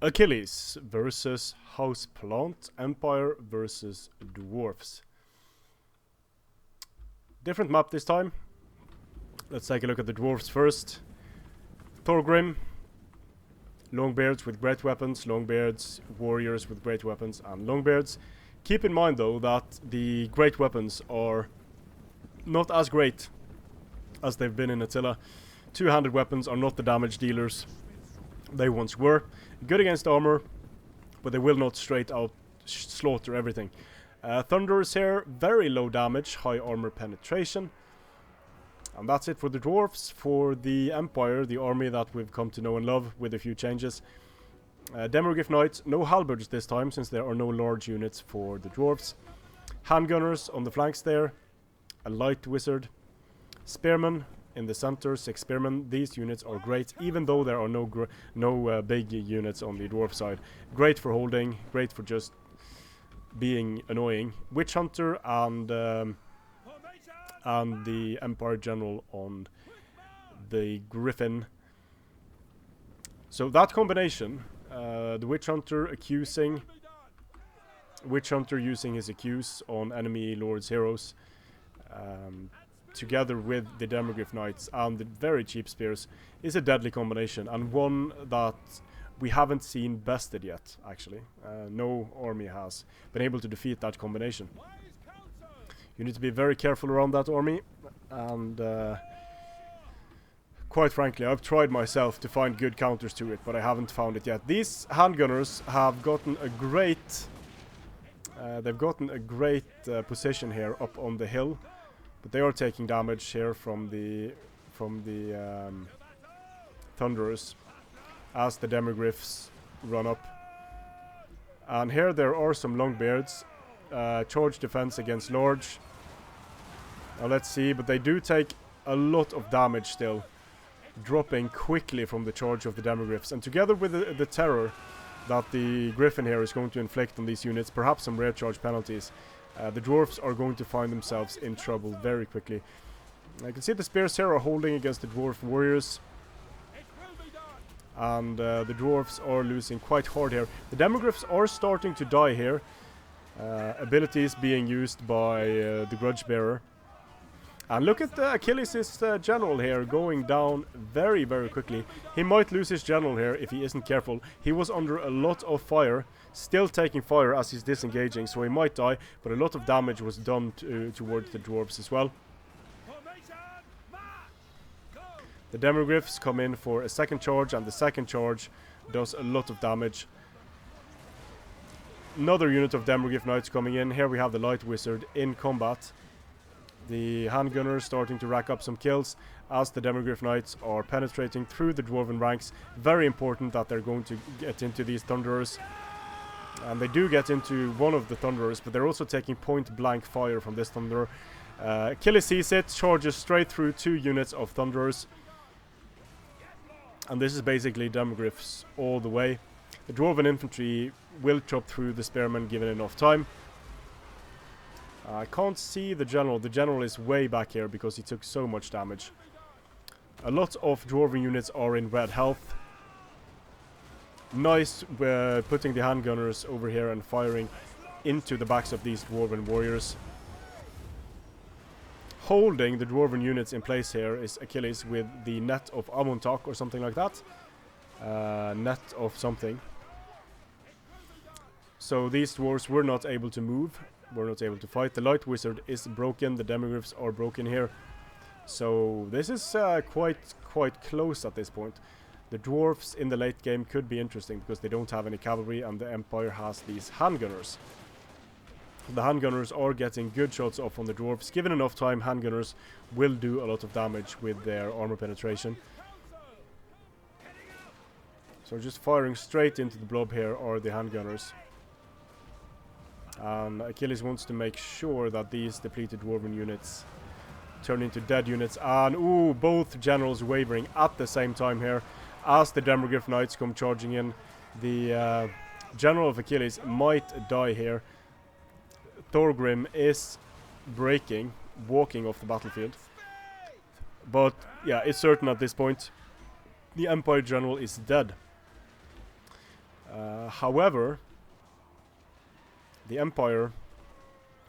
Achilles versus Houseplant, Empire versus Dwarfs. Different map this time. Let's take a look at the Dwarfs first. Thorgrim, Longbeards with great weapons, Longbeards, Warriors with great weapons, and Longbeards. Keep in mind though that the great weapons are not as great as they've been in Attila. Two-handed weapons are not the damage dealers they once were. Good against armor, but they will not straight out slaughter everything. Thunderers here, very low damage, high armor penetration. And that's it for the Dwarfs. For the Empire, the army that we've come to know and love with a few changes. Demogryph Knights, no halberds this time since there are no large units for the Dwarfs. Handgunners on the flanks there. A light wizard. Spearmen in the center, 6 spearmen. These units are great, even though there are no big units on the Dwarf side. Great for holding, great for just being annoying. Witch Hunter and the Empire General on the Griffin. So that combination, the Witch Hunter using his accuse on enemy lords heroes, together with the Demogryph Knights and the very cheap spears, is a deadly combination, and one that we haven't seen bested yet, actually. No army has been able to defeat that combination. You need to be very careful around that army, and quite frankly, I've tried myself to find good counters to it, but I haven't found it yet. These handgunners have gotten a great position here up on the hill, but they are taking damage here from the Thunderers as the Demogryphs run up. And here there are some Longbeards. Charge defense against large. Now let's see, but they do take a lot of damage still, dropping quickly from the charge of the Demogryphs. And together with the terror that the Griffin here is going to inflict on these units, perhaps some rare charge penalties, the Dwarfs are going to find themselves in trouble very quickly. I can see the spears here are holding against the Dwarf warriors, and the Dwarfs are losing quite hard here. The Demogryphs are starting to die here. Abilities being used by the Grudge Bearer. And look at Achilles' general here going down very, very quickly. He might lose his general here if he isn't careful. He was under a lot of fire, still taking fire as he's disengaging, so he might die, but a lot of damage was done towards the Dwarves as well. The Demogryphs come in for a second charge, and the second charge does a lot of damage. Another unit of Demogryph Knights coming in. Here we have the Light Wizard in combat. The handgunners starting to rack up some kills as the Demogryph Knights are penetrating through the Dwarven ranks. Very important that they're going to get into these Thunderers. And they do get into one of the Thunderers, but they're also taking point blank fire from this Thunderer. Achilles sees it, charges straight through 2 units of Thunderers. And this is basically Demogryphs all the way. The Dwarven infantry will chop through the Spearmen given enough time. I can't see the general. The general is way back here because he took so much damage. A lot of Dwarven units are in red health. Nice putting the handgunners over here and firing into the backs of these Dwarven warriors. Holding the Dwarven units in place here is Achilles with the net of Amontak or something like that. Net of something. So these dwarves were not able to move, were not able to fight. The Light Wizard is broken, the Demogryphs are broken here. So this is quite close at this point. The Dwarfs in the late game could be interesting because they don't have any cavalry and the Empire has these handgunners. The handgunners are getting good shots off on the Dwarfs. Given enough time, handgunners will do a lot of damage with their armor penetration. So just firing straight into the blob here are the handgunners. And Achilles wants to make sure that these depleted Dwarven units turn into dead units. And ooh, both generals wavering at the same time here as the Demogryph Knights come charging in. The general of Achilles might die here. Thorgrim is walking off the battlefield. But yeah, it's certain at this point. The Empire General is dead. However, the Empire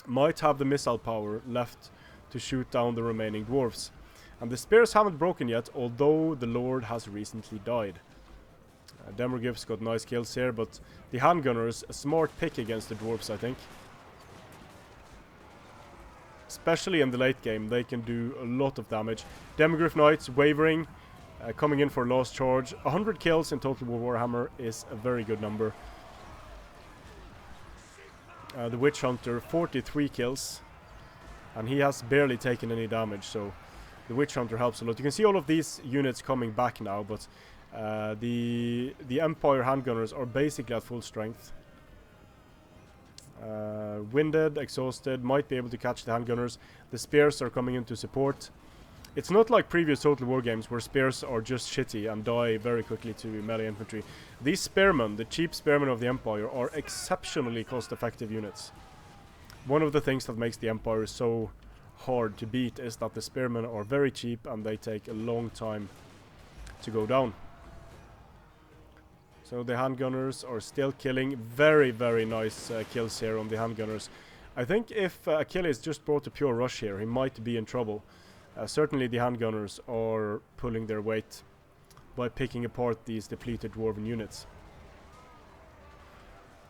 might have the missile power left to shoot down the remaining dwarves. And the spears haven't broken yet, although the Lord has recently died. Demogryphs got nice kills here, but the handgunners, a smart pick against the dwarves, I think. Especially in the late game, they can do a lot of damage. Demogryph Knights wavering, coming in for last charge. 100 kills in Total War Warhammer is a very good number. The Witch Hunter, 43 kills. And he has barely taken any damage, so the Witch Hunter helps a lot. You can see all of these units coming back now, but the Empire handgunners are basically at full strength. Winded, exhausted, might be able to catch the handgunners. The spears are coming into support. It's not like previous Total War games where spears are just shitty and die very quickly to melee infantry. These spearmen, the cheap spearmen of the Empire, are exceptionally cost-effective units. One of the things that makes the Empire so hard to beat is that the spearmen are very cheap and they take a long time to go down. So the handgunners are still killing. Very, very nice kills here on the handgunners. I think if Achilles just brought a pure rush here, he might be in trouble. Certainly the handgunners are pulling their weight by picking apart these depleted dwarven units.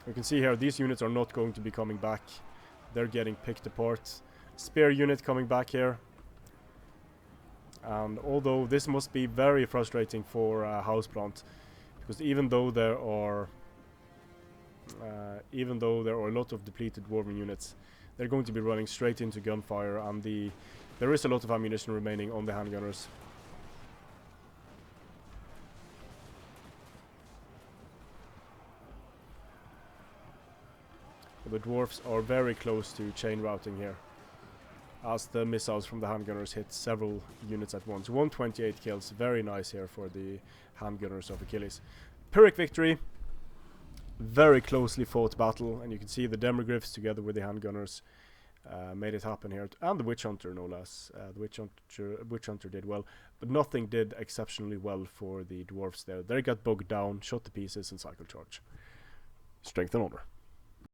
You can see here, these units are not going to be coming back. They're getting picked apart. Spear unit coming back here. And although this must be very frustrating for Houseplant, because even though there are a lot of depleted dwarven units, they're going to be running straight into gunfire, and there is a lot of ammunition remaining on the handgunners. The dwarfs are very close to chain routing here, as the missiles from the handgunners hit several units at once. 128 kills, very nice here for the handgunners of Achilles. Pyrrhic victory, very closely fought battle, and you can see the Demogryphs together with the handgunners made it happen here, and the Witch Hunter no less. The Witch Hunter did well, but nothing did exceptionally well for the dwarfs there. They got bogged down, shot to pieces, and cycle charge. Strength and honor.